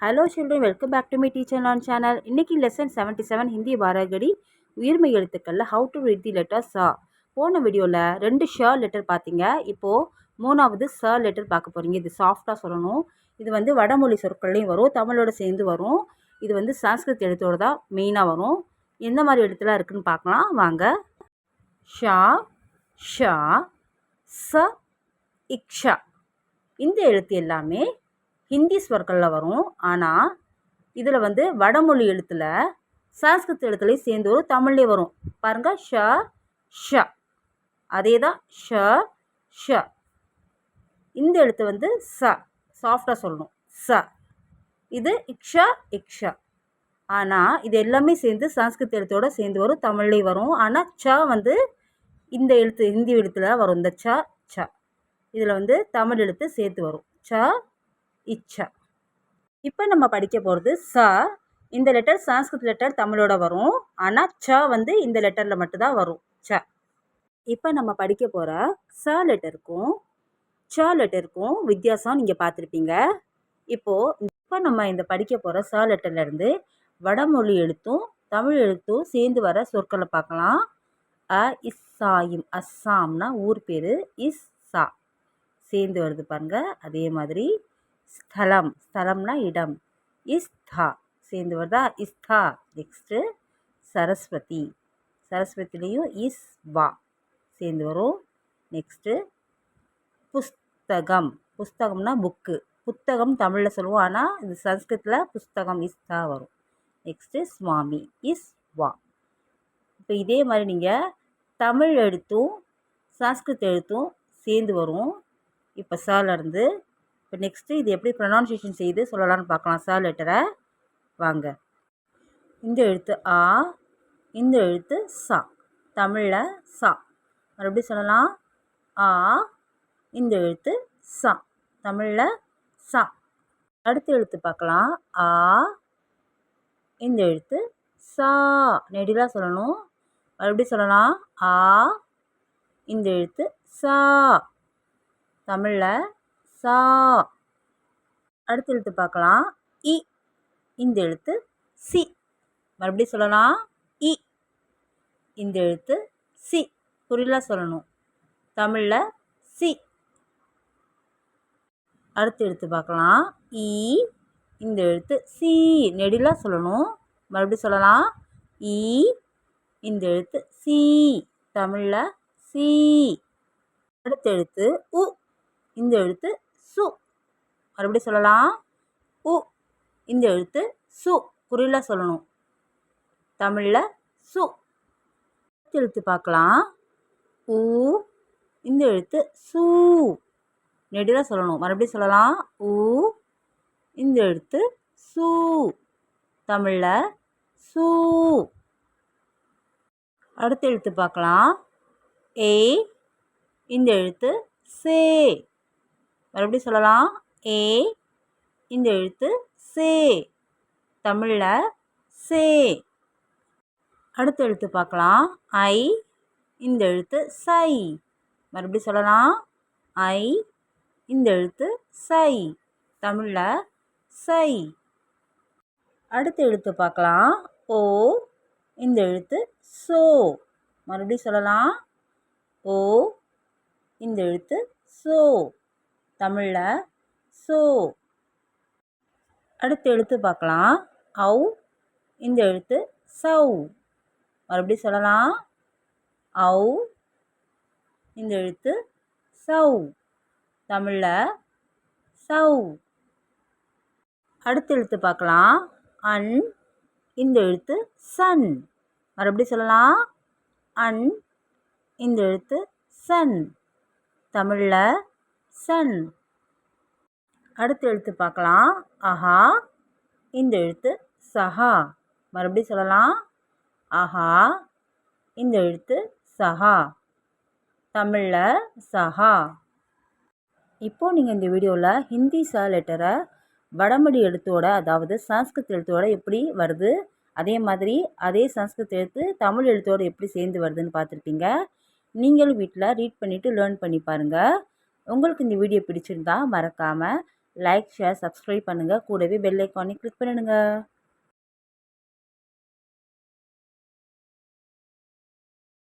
Hello children, welcome back to my teacher learn channel. இன்னைக்கு lesson 77 Hindi பாரகடி உயிர்மை எழுத்துக்கள்ல how to read the letter sa. போன வீடியோவில் 2 ஷ லெட்டர் பார்த்தீங்க. இப்போது 3வது ச லெட்டர் பார்க்க போகிறீங்க. இது சாஃப்டாக சொல்லணும். இது வந்து வடமொழி சொற்கள்லையும் வரும், தமிழோட சேர்ந்து வரும். இது வந்து சான்ஸ்கிரிட் எழுத்தோட தான் மெயினாக வரும். எந்த மாதிரி எழுத்துலாம் இருக்குதுன்னு பார்க்கலாம் வாங்க. ஷா, ஷா, ச, இக்ஷா. இந்த எழுத்து எல்லாமே ஹிந்தி ஸ்வர்களில் வரும். ஆனால் இதில் வந்து வடமொழி எழுத்தில் சான்ஸ்கிரிட் எழுத்துலேயும் சேர்ந்து வரும், தமிழ்லேயே வரும். பாருங்கள், ஷ ஷ, அதே தான் ஷ ஷ. இந்த எழுத்து வந்து ச, சாஃப்டாக சொல்லணும், ச. இது இக்ஷா இக்ஷா. ஆனால் இது எல்லாமே சேர்ந்து சான்ஸ்கிரிட் எழுத்தோடு சேர்ந்து வரும், தமிழ்லேயும் வரும். ஆனால் ச வந்து இந்த எழுத்து ஹிந்தி எழுத்தில் வரும், இந்த ச ச. இதில் வந்து தமிழ் எழுத்து சேர்த்து வரும், ச இச்சா. இப்போ நம்ம படிக்க போகிறது ச. இந்த லெட்டர் சான்ஸ்கிரிட் லெட்டர் தமிழோட வரும். ஆனால் ச வந்து இந்த லெட்டரில் மட்டும்தான் வரும், ச. இப்போ நம்ம படிக்க போகிற ச லெட்டருக்கும் ச லெட்டருக்கும் வித்தியாசம் நீங்கள் பார்த்துருப்பீங்க. இப்போ நம்ம இந்த படிக்க போகிற ச லெட்டர்லேருந்து வடமொழி எழுத்தும் தமிழ் எழுத்தும் சேர்ந்து வர சொற்களை பார்க்கலாம். அ இஸ்ஸாயும், அஸ்ஸாம்னா ஊர் பேர், இஸ் சா சேர்ந்து வருது பாருங்கள். அதே மாதிரி ஸ்தலம், ஸ்தலம்னா இடம், இஸ்தா சேர்ந்து வருதா, இஸ்தா. நெக்ஸ்ட்டு சரஸ்வதி, சரஸ்வதிலையும் இஸ் வா சேர்ந்து வரும். நெக்ஸ்ட்டு புஸ்தகம், புஸ்தகம்னா புக்கு, புத்தகம் தமிழில் சொல்லுவோம், ஆனால் இது சன்ஸ்கிருத்தில் புஸ்தகம் இஸ்தா வரும். நெக்ஸ்ட்டு சுவாமி, இஸ் வா. இப்போ இதே மாதிரி நீங்கள் தமிழ் எழுத்தும் சான்ஸ்கிரிட் எழுத்தும் சேர்ந்து வரும். இப்போ சாலேருந்து இப்போ நெக்ஸ்ட்டு இது எப்படி ப்ரொனவுன்சியேஷன் செய்து சொல்லலாம்னு பார்க்கலாம். ச லெட்டரை வாங்க. இந்த எழுத்து ஆ, இந்த எழுத்து சா, தமிழில் சா. மறுபடியும் சொல்லலாம், ஆ, இந்த எழுத்து சா, தமிழில் சா. அடுத்த எழுத்து பார்க்கலாம். ஆ, இந்த எழுத்து சா, நெடிலாக சொல்லணும். மறுபடியும் சொல்லலாம், ஆ, இந்த எழுத்து சா, தமிழில் சா. அடுத்த எழுத்து பார்க்கலாம். இ, இந்த எழுத்து சி. மறுபடியும் சொல்லலாம், இ, இந்த எழுத்து சி, குறிலாக சொல்லணும், தமிழில் சி. அடுத்த எழுத்து பார்க்கலாம். இ, இந்த எழுத்து சி, நெடிலாக சொல்லணும். மறுபடியும் சொல்லலாம், இ, இந்த எழுத்து சி, தமிழில் சி. அடுத்த எழுத்து உ, இந்த எழுத்து சு. மறுபடியும் சொல்லலாம், உ, இந்த எழுத்து சு, குறிலாக சொல்லணும், தமிழில் சு. அடுத்த எழுத்து பார்க்கலாம். உ, இந்த எழுத்து சு, நெடிலாக சொல்லணும். மறுபடியும் சொல்லலாம், உ, இந்த எழுத்து சு, தமிழில் சு. அடுத்த எழுத்து பார்க்கலாம். ஏ, இந்த எழுத்து சே. மறுபடியும் சொல்லலாம், ஏ, இந்த எழுத்து சே, தமிழில் சே. அடுத்த எழுத்து பார்க்கலாம். ஐ, இந்த எழுத்து சை. மறுபடியும் சொல்லலாம், ஐ, இந்த எழுத்து சை, தமிழில் சை. அடுத்த எழுத்து பார்க்கலாம். ஓ, இந்த எழுத்து சோ. மறுபடியும் சொல்லலாம், ஓ, இந்த எழுத்து சோ, தமிழில் சோ. அடுத்த எழுத்து பார்க்கலாம். ஔ, இந்த எழுத்து சௌ. மறுபடியும் சொல்லலாம், ஔ, இந்த எழுத்து சௌ, தமிழில் சௌ. அடுத்த எழுத்து பார்க்கலாம். அன், இந்த எழுத்து சன். மறுபடியும் சொல்லலாம், அன், இந்த எழுத்து சன், தமிழில் சன். அடுத்த எழுத்து பார்க்கலாம். அஹா, இந்த எழுத்து சஹா. மறுபடியும் சொல்லலாம், அஹா, இந்த எழுத்து சஹா, தமிழில் சஹா. இப்போது நீங்கள் இந்த வீடியோவில் ஹிந்தி ச லெட்டரை வடமொழி எழுத்தோட, அதாவது சான்ஸ்கிரிட் எழுத்தோட எப்படி வருது, அதே மாதிரி அதே சான்ஸ்கிரிட் எழுத்து தமிழ் எழுத்தோடு எப்படி சேர்ந்து வருதுன்னு பார்த்துருப்பீங்க. நீங்களும் வீட்டில் ரீட் பண்ணிவிட்டு லேர்ன் பண்ணி பாருங்கள். உங்களுக்கு இந்த வீடியோ பிடிச்சிருந்தா மறக்காமல் லைக், ஷேர், சப்ஸ்கிரைப் பண்ணுங்கள். கூடவே பெல் ஐக்கானையும் கிளிக் பண்ணிடுங்க.